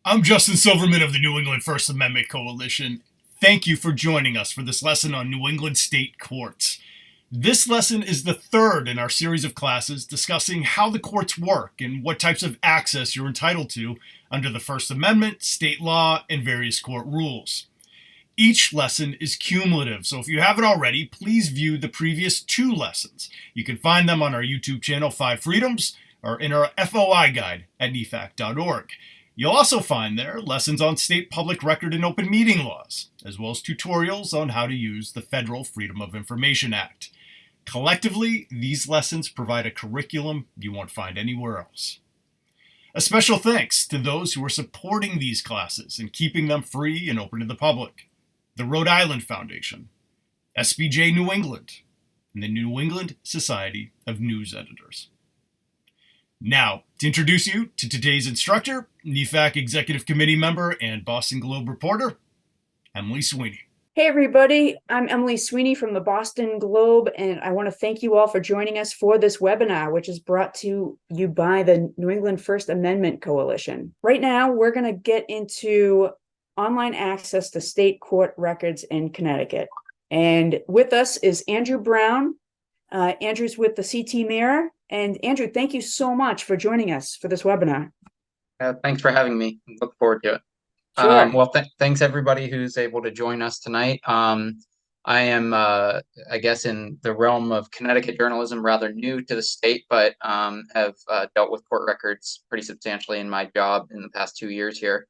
I'm Justin Silverman of the New England First Amendment Coalition. Thank you for joining us for this lesson on New England state courts. This lesson is the third in our series of classes discussing how the courts work and what types of access you're entitled to under the First Amendment, state law, and various court rules. Each lesson is cumulative, so if you haven't already, please view the previous two lessons. You can find them on our YouTube channel, Five Freedoms, or in our FOI guide at NEFAC.org. You'll also find there lessons on state public record and open meeting laws, as well as tutorials on how to use the Federal Freedom of Information Act. Collectively, these lessons provide a curriculum you won't find anywhere else. A special thanks to those who are supporting these classes and keeping them free and open to the public. The Rhode Island Foundation, SBJ New England, and the New England Society of News Editors. Now, to introduce you to today's instructor, NEFAC Executive Committee member and Boston Globe reporter, Emily Sweeney. Hey everybody, I'm Emily Sweeney from the Boston Globe, and I want to thank you all for joining us for this webinar, which is brought to you by the New England First Amendment Coalition. Right now, we're going to get into online access to state court records in Connecticut. And with us is Andrew Brown. Andrew's with the CT Mirror. And Andrew, thank you so much for joining us for this webinar. Thanks for having me. Look forward to it. Sure. Well, thanks everybody who's able to join us tonight. I am, I guess, in the realm of Connecticut journalism, rather new to the state, but have dealt with court records pretty substantially in my job in the past 2 years here.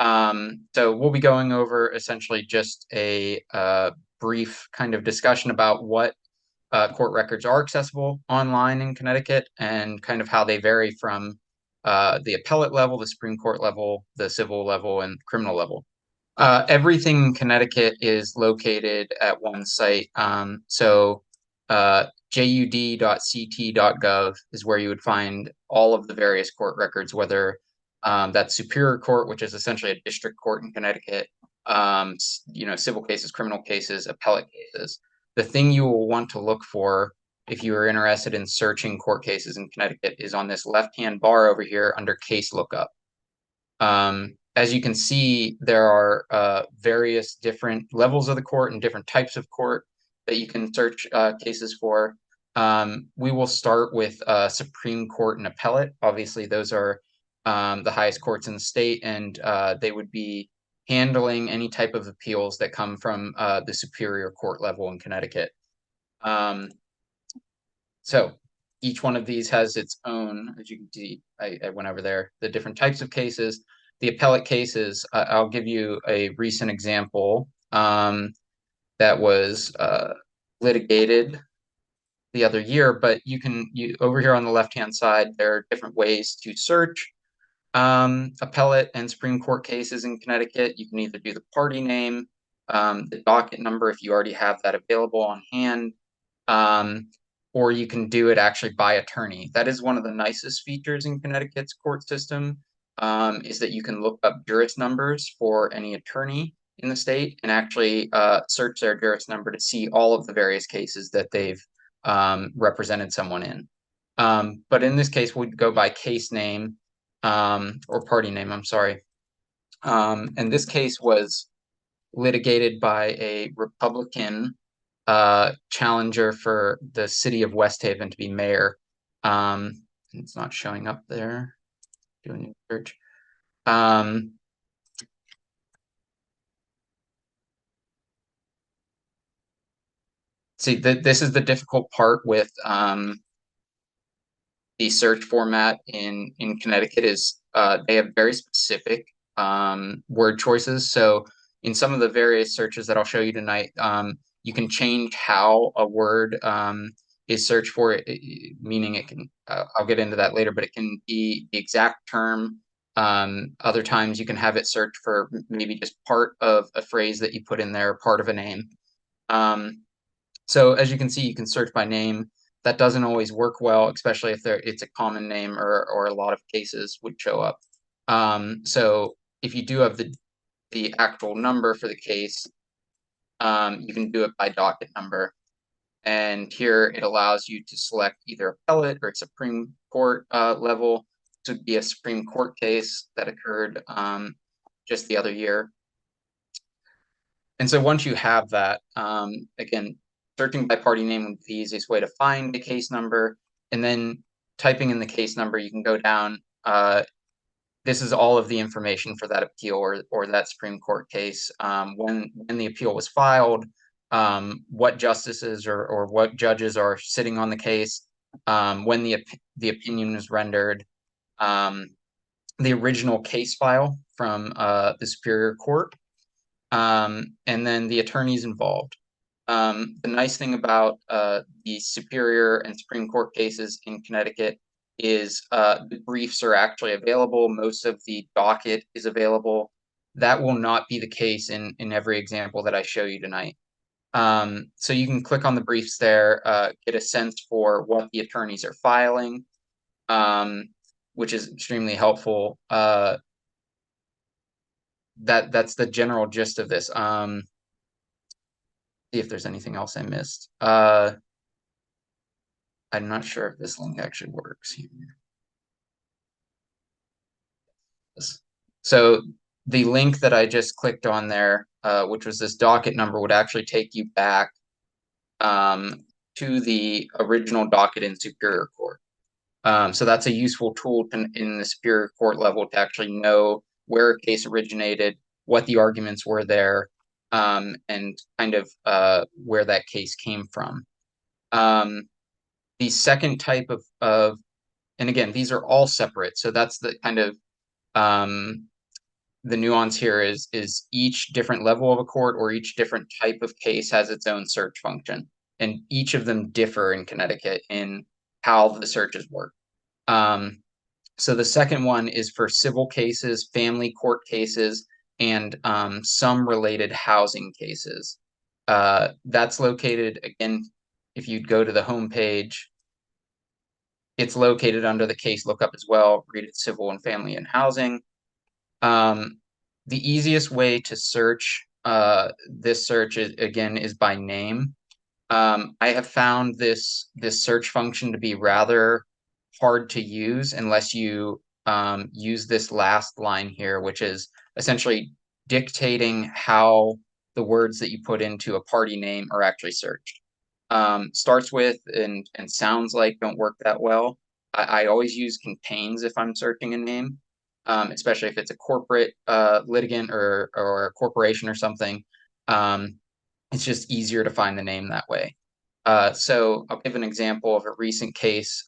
So we'll be going over essentially just a brief kind of discussion about what court records are accessible online in Connecticut and kind of how they vary from the appellate level, the Supreme Court level, the civil level, and criminal level. Everything in Connecticut is located at one site. So jud.ct.gov is where you would find all of the various court records, whether that's Superior Court, which is essentially a district court in Connecticut, civil cases, criminal cases, appellate cases. The thing you will want to look for if you are interested in searching court cases in Connecticut is on this left-hand bar over here under case lookup. As you can see, there are various different levels of the court and different types of court that you can search cases for. We will start with Supreme Court and appellate. Obviously, those are the highest courts in the state, and they would be handling any type of appeals that come from the Superior Court level in Connecticut. So each one of these has its own, as you can see, I went over there, the different types of cases. The appellate cases, I'll give you a recent example that was litigated the other year, but you over here on the left-hand side, there are different ways to search appellate and Supreme Court cases in Connecticut. You can either do the party name, the docket number if you already have that available on hand, or you can do it actually by attorney. That is one of the nicest features in Connecticut's court system, is that you can look up juris numbers for any attorney in the state and actually search their juris number to see all of the various cases that they've represented someone in. But in this case, we'd go by case name, or party name, I'm sorry. And this case was litigated by a Republican challenger for the city of West Haven to be mayor. It's not showing up there. Doing a search. See, this is the difficult part with the search format in Connecticut is they have very specific word choices. So in some of the various searches that I'll show you tonight, you can change how a word is searched for, meaning it can, I'll get into that later, but it can be the exact term. Other times you can have it search for maybe just part of a phrase that you put in there, part of a name. So as you can see, you can search by name. That doesn't always work well, especially if it's a common name or a lot of cases would show up. So if you do have the actual number for the case, you can do it by docket number. And here it allows you to select either appellate or Supreme Court level. would be a Supreme Court case that occurred just the other year. And so once you have that, again, searching by party name would be the easiest way to find the case number. And then typing in the case number, you can go down. This is all of the information for that appeal or that Supreme Court case. When the appeal was filed, what justices or what judges are sitting on the case, when the opinion was rendered, the original case file from the Superior Court, and then the attorneys involved. The nice thing about the Superior and Supreme Court cases in Connecticut is the briefs are actually available. Most of the docket is available. That will not be the case in every example that I show you tonight. So you can click on the briefs there, get a sense for what the attorneys are filing, which is extremely helpful. That's the general gist of this. See if there's anything else I missed. I'm not sure if this link actually works here. So the link that I just clicked on there, which was this docket number, would actually take you back to the original docket in Superior Court. So that's a useful tool in the Superior Court level to actually know where a case originated, what the arguments were there, and kind of where that case came from. The second type of, and again, these are all separate. So that's the kind of the nuance here is each different level of a court or each different type of case has its own search function, and each of them differ in Connecticut in how the searches work. So the second one is for civil cases, family court cases, and some related housing cases. That's located, again, if you go to the home page, it's located under the case lookup as well. Read it, civil and family and housing. The easiest way to search this search is by name. I have found this search function to be rather hard to use unless you use this last line here, which is essentially dictating how the words that you put into a party name are actually searched. Starts with and sounds like don't work that well. I always use contains if I'm searching a name, especially if it's a corporate litigant or a corporation or something. It's just easier to find the name that way. So I'll give an example of a recent case.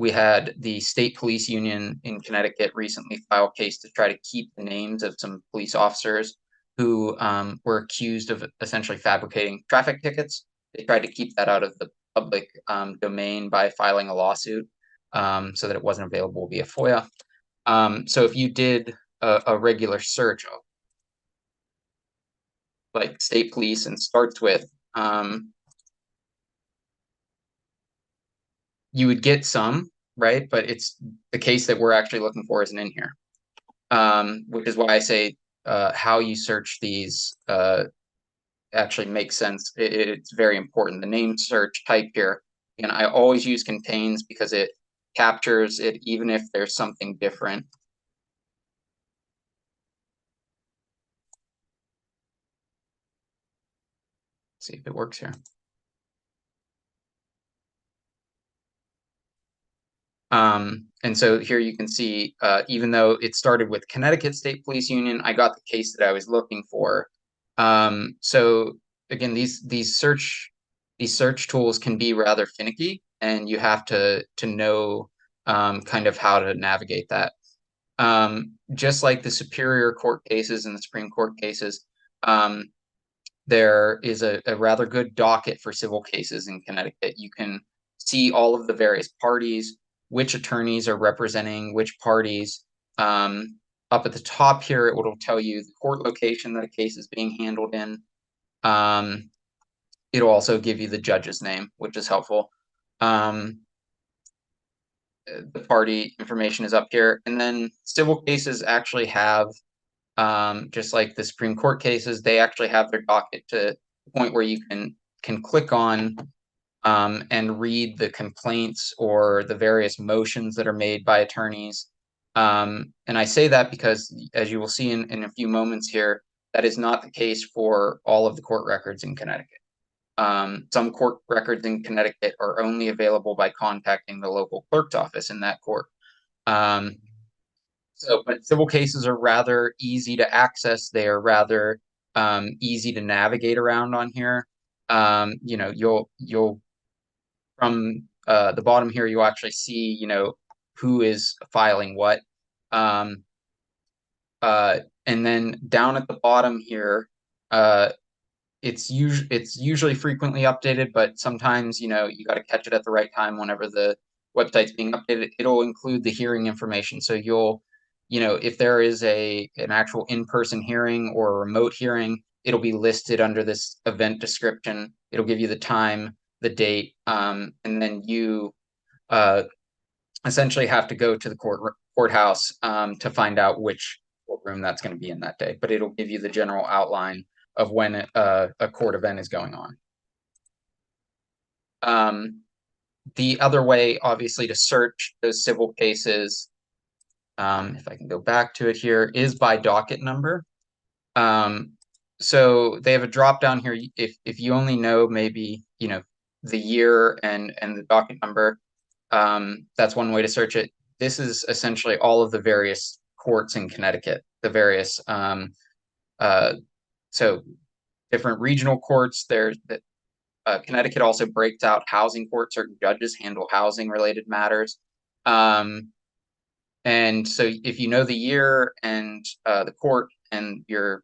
We had the state police union in Connecticut recently file a case to try to keep the names of some police officers who were accused of essentially fabricating traffic tickets. They tried to keep that out of the public domain by filing a lawsuit so that it wasn't available via FOIA. So if you did a regular search of like state police and starts with, you would get some, right? But it's the case that we're actually looking for isn't in here, which is why I say how you search these actually makes sense. It's very important. The name search type here, and I always use contains because it captures it even if there's something different. Let's see if it works here. And so here you can see, even though it started with Connecticut State Police Union, I got the case that I was looking for. So again, these search tools can be rather finicky, and you have to know kind of how to navigate that. Just like the Superior Court cases and the Supreme Court cases, there is a rather good docket for civil cases in Connecticut. You can see all of the various parties, which attorneys are representing which parties. Up at the top here, it will tell you the court location that a case is being handled in. It'll also give you the judge's name, which is helpful. The party information is up here. And then civil cases actually have, just like the Supreme Court cases, they actually have their docket to the point where you can click on and read the complaints or the various motions that are made by attorneys. And I say that because, as you will see in a few moments here, that is not the case for all of the court records in Connecticut. Some court records in Connecticut are only available by contacting the local clerk's office in that court. But civil cases are rather easy to access. They are rather easy to navigate around on here. You'll from the bottom here, you'll actually see, who is filing what. And then down at the bottom here, it's usually frequently updated, but sometimes, you got to catch it at the right time whenever the website's being updated. It'll include the hearing information. So if there is an actual in-person hearing or a remote hearing, it'll be listed under this event description. It'll give you the time, the date, and then you essentially have to go to the courthouse to find out which courtroom that's going to be in that day. But it'll give you the general outline of when a court event is going on. The other way, obviously, to search those civil cases, if I can go back to it here, is by docket number. So they have a drop down here. If you only know maybe, the year and the docket number, that's one way to search it. This is essentially all of the various courts in Connecticut, the various so different regional courts. Connecticut also breaks out housing courts. Certain judges handle housing related matters. And so if you know the year and the court and your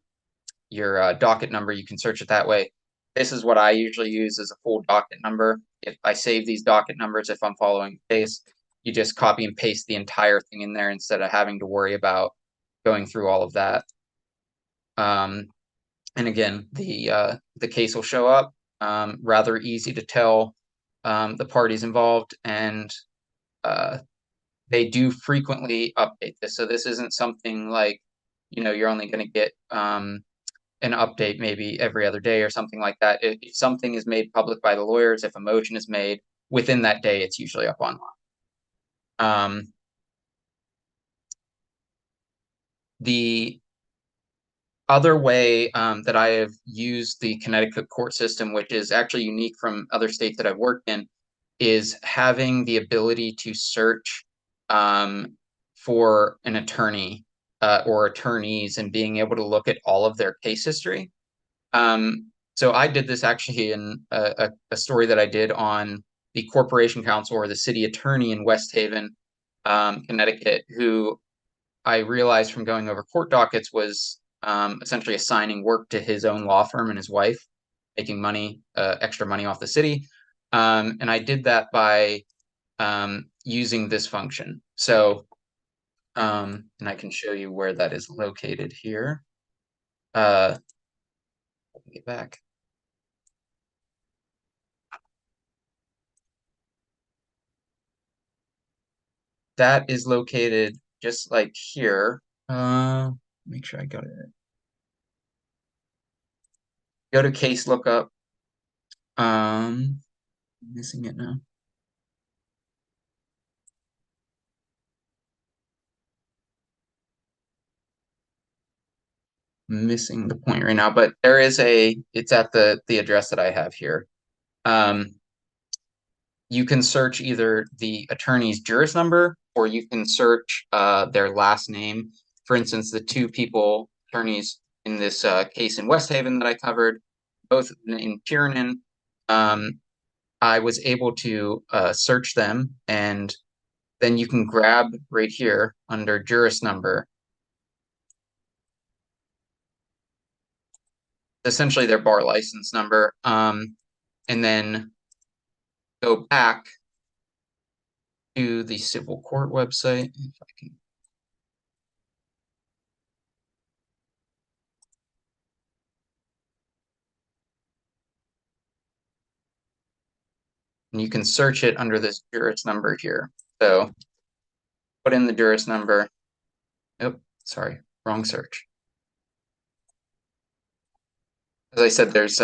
docket number, you can search it that way. This is what I usually use as a full docket number. If I save these docket numbers, if I'm following the case, you just copy and paste the entire thing in there instead of having to worry about going through all of that. And again, the case will show up. Rather easy to tell the parties involved, and they do frequently update this. So this isn't something like, you're only going to get an update maybe every other day or something like that. If something is made public by the lawyers, if a motion is made within that day, it's usually up online. The other way that I have used the Connecticut court system, which is actually unique from other states that I've worked in, is having the ability to search for an attorney or attorneys and being able to look at all of their case history. So I did this actually in a story that I did on the corporation counsel or the city attorney in West Haven, Connecticut, who I realized from going over court dockets was essentially assigning work to his own law firm and his wife, making money, extra money off the city. And I did that by using this function. So, and I can show you where that is located here. Let me get back. That is located just like here. Make sure I got it. Go to case lookup. Missing it now. Missing the point right now, but there is it's at the address that I have here. You can search either the attorney's juris number or you can search their last name. For instance, the two attorneys in this case in West Haven that I covered, both in Tiernan, I was able to search them, and then you can grab right here under juris number, essentially their bar license number, and then go back to the civil court website. If I can. And you can search it under this juris number here. So put in the juris number. Oh, sorry, wrong search. As I said, there's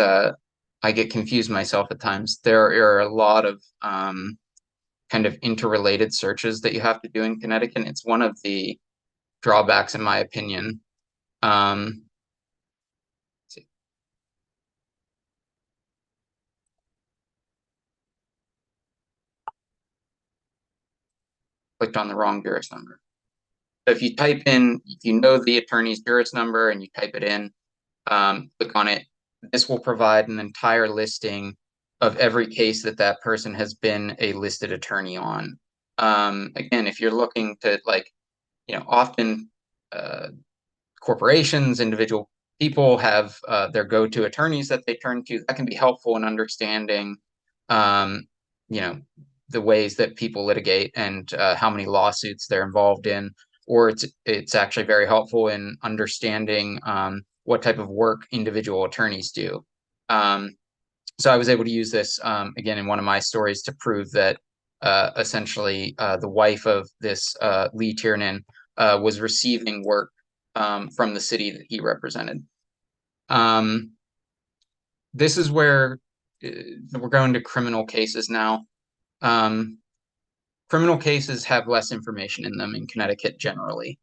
I get confused myself at times. There are a lot of kind of interrelated searches that you have to do in Connecticut. It's one of the drawbacks, in my opinion. Let's see. Clicked on the wrong juris number. So if you type in, if you know the attorney's juris number and you type it in, click on it, this will provide an entire listing of every case that that person has been a listed attorney on. Again, if you're looking to, like, often corporations, individual people have their go-to attorneys that they turn to. That can be helpful in understanding, the ways that people litigate and how many lawsuits they're involved in. Or it's actually very helpful in understanding what type of work individual attorneys do. So I was able to use this again in one of my stories to prove that essentially the wife of this Lee Tiernan was receiving work from the city that he represented. This is where we're going to criminal cases now. Criminal cases have less information in them in Connecticut generally.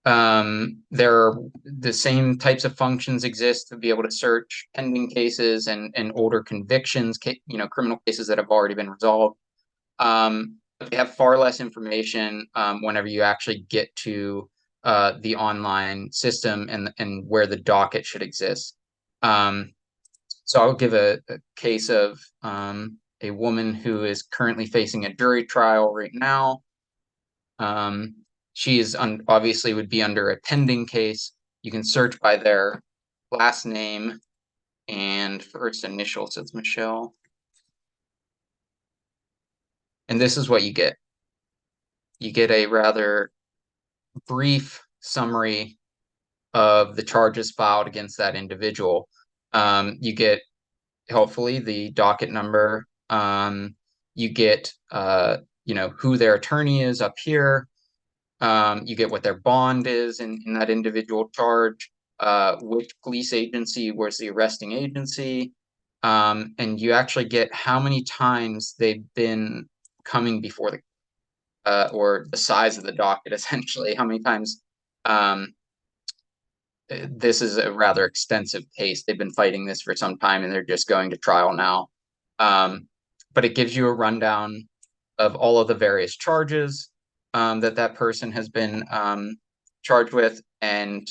There are the same types of functions exist to be able to search pending cases and older convictions, criminal cases that have already been resolved. But they have far less information whenever you actually get to the online system and where the docket should exist. So I'll give a case of a woman who is currently facing a jury trial right now. She is obviously would be under a pending case. You can search by their last name and first initial, so it's Michelle. And this is what you get. You get a rather brief summary of the charges filed against that individual. You get, hopefully, the docket number. You get, who their attorney is up here. You get what their bond is in that individual charge, which police agency was the arresting agency, and you actually get how many times they've been coming before the or the size of the docket, essentially, how many times. This is a rather extensive case. They've been fighting this for some time and they're just going to trial now. But it gives you a rundown of all of the various charges that person has been charged with and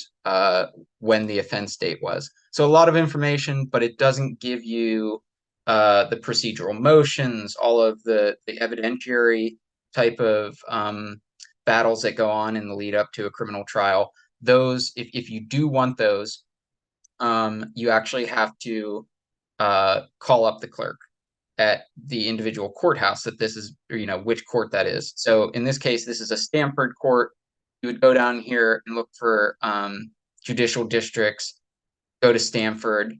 when the offense date was. So a lot of information, but it doesn't give you the procedural motions, all of the evidentiary type of battles that go on in the lead up to a criminal trial. Those, if you do want those, you actually have to call up the clerk at the individual courthouse that this is, or which court that is. So in this case, this is a Stamford court. You would go down here and look for judicial districts, go to Stamford,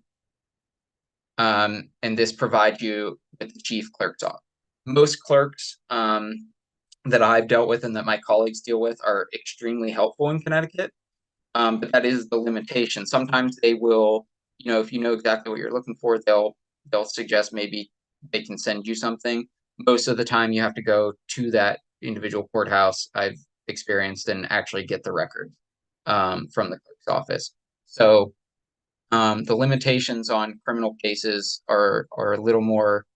and this provides you with the chief clerk's office. Most clerks that I've dealt with and that my colleagues deal with are extremely helpful in Connecticut. But that is the limitation. Sometimes they will, if you know exactly what you're looking for, they'll suggest maybe they can send you something. Most of the time you have to go to that individual courthouse I've experienced and actually get the record from the clerk's office. So the limitations on criminal cases are a little more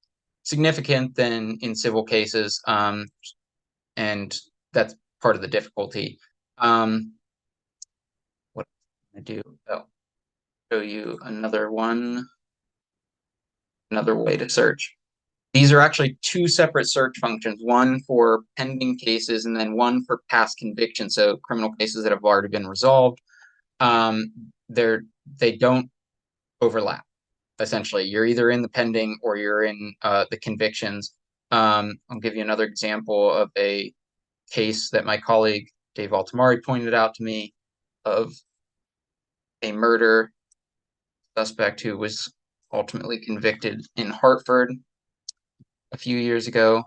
significant than in civil cases. And that's part of the difficulty. What I'm gonna do? Oh, show you another one, another way to search. These are actually two separate search functions, one for pending cases and then one for past convictions, so criminal cases that have already been resolved. They don't overlap. Essentially, you're either in the pending or you're in the convictions. I'll give you another example of a case that my colleague Dave Altamari pointed out to me of a murder suspect who was ultimately convicted in Hartford a few years ago.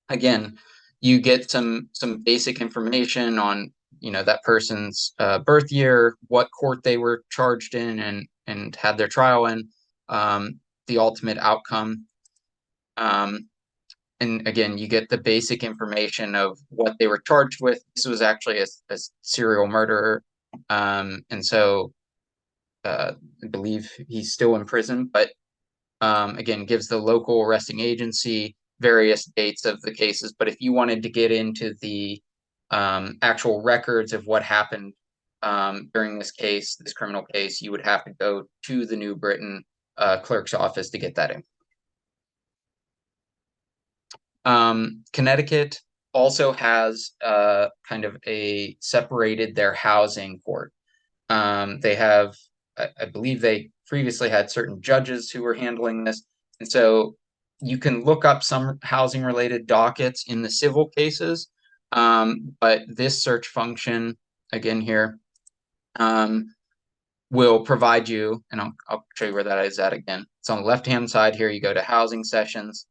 Again, you get some basic information on that person's birth year, what court they were charged in and had their trial in. the ultimate outcome. And again, you get the basic information of what they were charged with. This was actually a serial murderer. And so I believe he's still in prison, but again, gives the local arresting agency various dates of the cases. But if you wanted to get into the actual records of what happened during this case, this criminal case, you would have to go to the New Britain clerk's office to get that in. Connecticut also has kind of a separated their housing court. They have, I believe they previously had certain judges who were handling this. And so you can look up some housing related dockets in the civil cases. But this search function, again here, will provide you, and I'll show you where that is at again. It's on the left-hand side here. You go to housing sessions.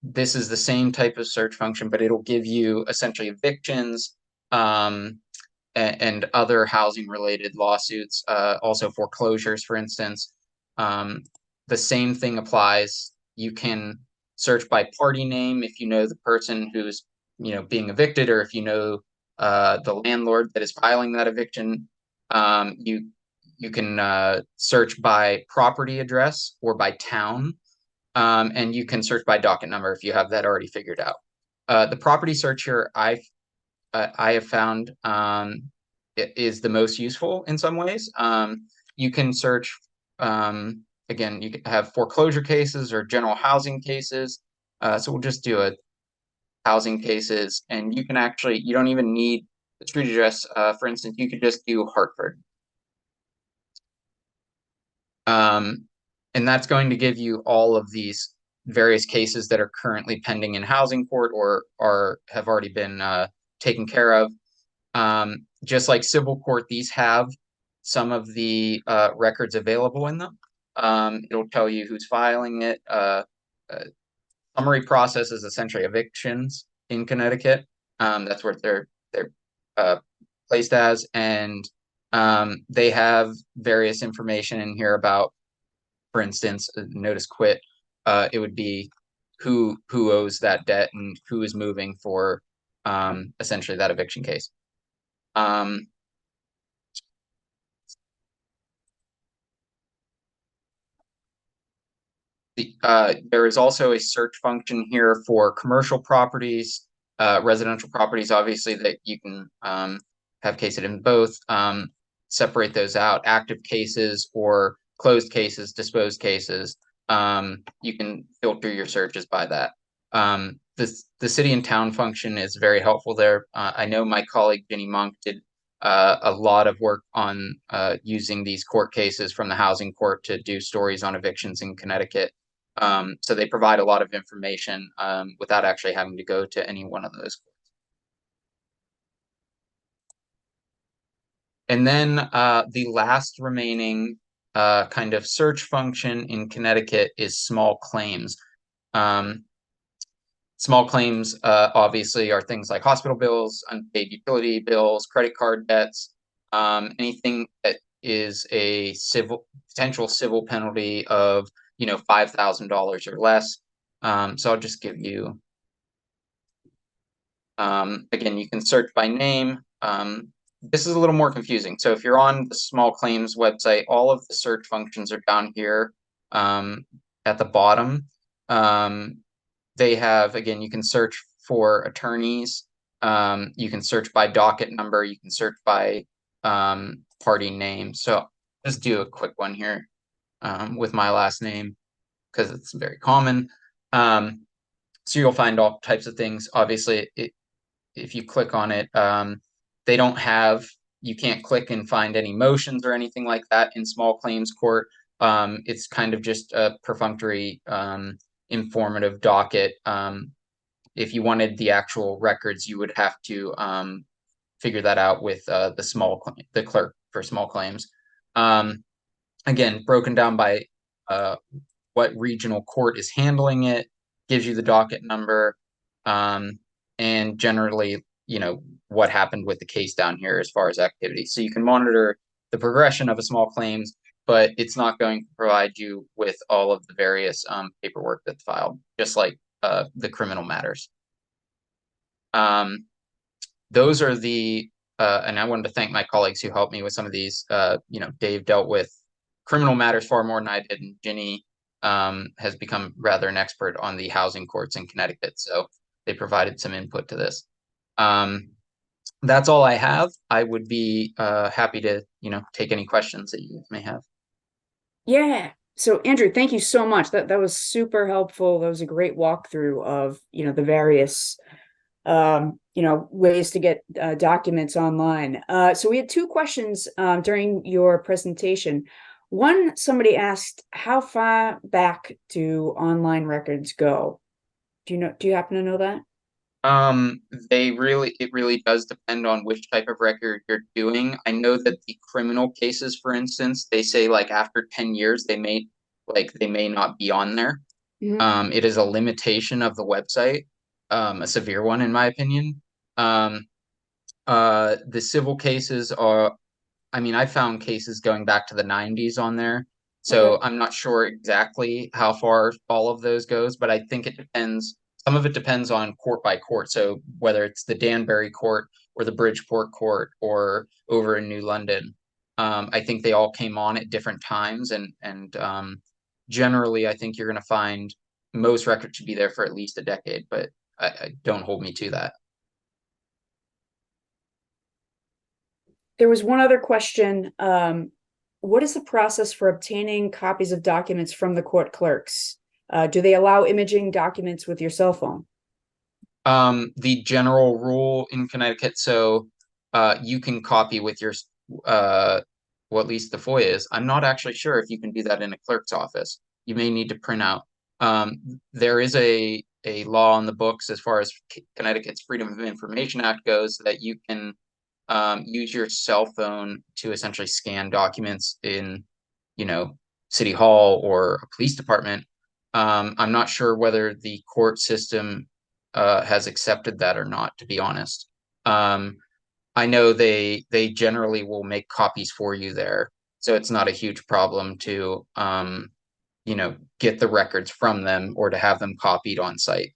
This is the same type of search function, but it'll give you essentially evictions, and other housing related lawsuits, also foreclosures, for instance. The same thing applies. You can search by party name if you know the person who's being evicted, or if you know the landlord that is filing that eviction. You can search by property address or by town, and you can search by docket number if you have that already figured out. The property search here I have found is the most useful in some ways. You can search, again, you can have foreclosure cases or general housing cases. So we'll just do a housing cases, and you can actually, you don't even need the street address. For instance, you could just do Hartford. And that's going to give you all of these various cases that are currently pending in housing court or have already been taken care of. Just like civil court, these have some of the records available in them. It'll tell you who's filing it. Summary process is essentially evictions in Connecticut. That's where they're placed as, and they have various information in here about, for instance, notice quit. It would be who owes that debt and who is moving for essentially that eviction case. There is also a search function here for commercial properties, residential properties, obviously, that you can have cases in both. Separate those out, active cases or closed cases, disposed cases. You can filter your searches by that. The city and town function is very helpful there. I know my colleague Jenny Monk did a lot of work on using these court cases from the housing court to do stories on evictions in Connecticut. So they provide a lot of information without actually having to go to any one of those courts. And then the last remaining kind of search function in Connecticut is small claims. Small claims obviously are things like hospital bills, unpaid utility bills, credit card debts, anything that is a potential civil penalty of $5,000 or less. So I'll just give you, again, you can search by name. This is a little more confusing. So if you're on the small claims website, all of the search functions are down here at the bottom. They have, again, you can search for attorneys. You can search by docket number. You can search by party name. So just do a quick one here with my last name because it's very common. So you'll find all types of things. Obviously, if you click on it, they don't have, you can't click and find any motions or anything like that in small claims court. It's kind of just a perfunctory informative docket. If you wanted the actual records, you would have to figure that out with the clerk for small claims. Again, broken down by what regional court is handling it, gives you the docket number, and generally, what happened with the case down here as far as activity. So you can monitor the progression of a small claims but it's not going to provide you with all of the various paperwork that's filed, just like the criminal matters. Those are the and I wanted to thank my colleagues who helped me with some of these. Dave dealt with criminal matters far more than I did, and Ginny has become rather an expert on the housing courts in Connecticut, so they provided some input to this. That's all I have. I would be happy to, take any questions that you may have. Yeah. So Andrew, thank you so much. That was super helpful. That was a great walkthrough of, the various ways to get documents online. So we had two questions during your presentation. One, somebody asked, how far back do online records go? Do you happen to know that? It really does depend on which type of record you're doing. I know that the criminal cases, for instance, they say like after 10 years, they may not be on there. Mhm. It is a limitation of the website, a severe one in my opinion. The civil cases are, I found cases going back to the 90s on there. So Okay. I'm not sure exactly how far all of those goes, but I think it depends. Some of it depends on court by court. So whether it's the Danbury court or the Bridgeport court or over in New London, I think they all came on at different times, and generally, I think you're going to find most records should be there for at least a decade, but I don't hold me to that. There was one other question. What is the process for obtaining copies of documents from the court clerks? Do they allow imaging documents with your cell phone? The general rule in Connecticut, so you can copy with your well, at least the FOIA is. I'm not actually sure if you can do that in a clerk's office. You may need to print out. There is a law on the books as far as Connecticut's Freedom of Information Act goes that you can use your cell phone to essentially scan documents in, City Hall or a police department. I'm not sure whether the court system has accepted that or not, to be honest. I know they generally will make copies for you there, so it's not a huge problem to get the records from them or to have them copied on site.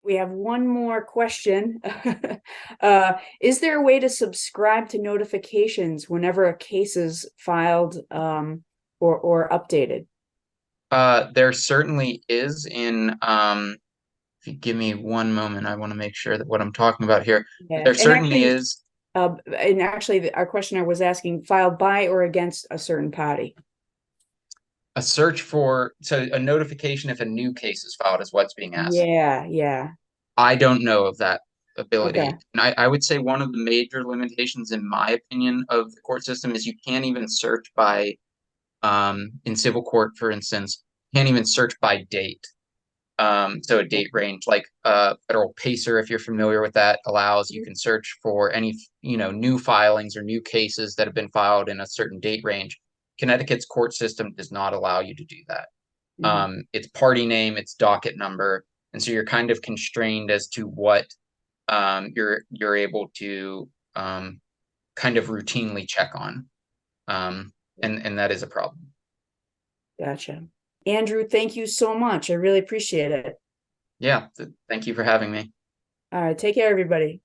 We have one more question. Is there a way to subscribe to notifications whenever a case is filed or updated? There certainly is if you give me one moment, I want to make sure that what I'm talking about here. Yeah. There certainly is. And actually, our questioner was asking, filed by or against a certain party. A search for, so a notification if a new case is filed is what's being asked. Yeah. I don't know of that ability. Okay. And I would say one of the major limitations, in my opinion, of the court system is you can't even search by, in civil court, for instance, can't even search by date. So a date range, like federal PACER, if you're familiar with that, allows you can search for any, new filings or new cases that have been filed in a certain date range. Connecticut's court system does not allow you to do that. It's party name, it's docket number, and so you're kind of constrained as to what you're able to kind of routinely check on, and that is a problem. Gotcha. Andrew, thank you so much. I really appreciate it. Yeah, thank you for having me. All right, take care, everybody.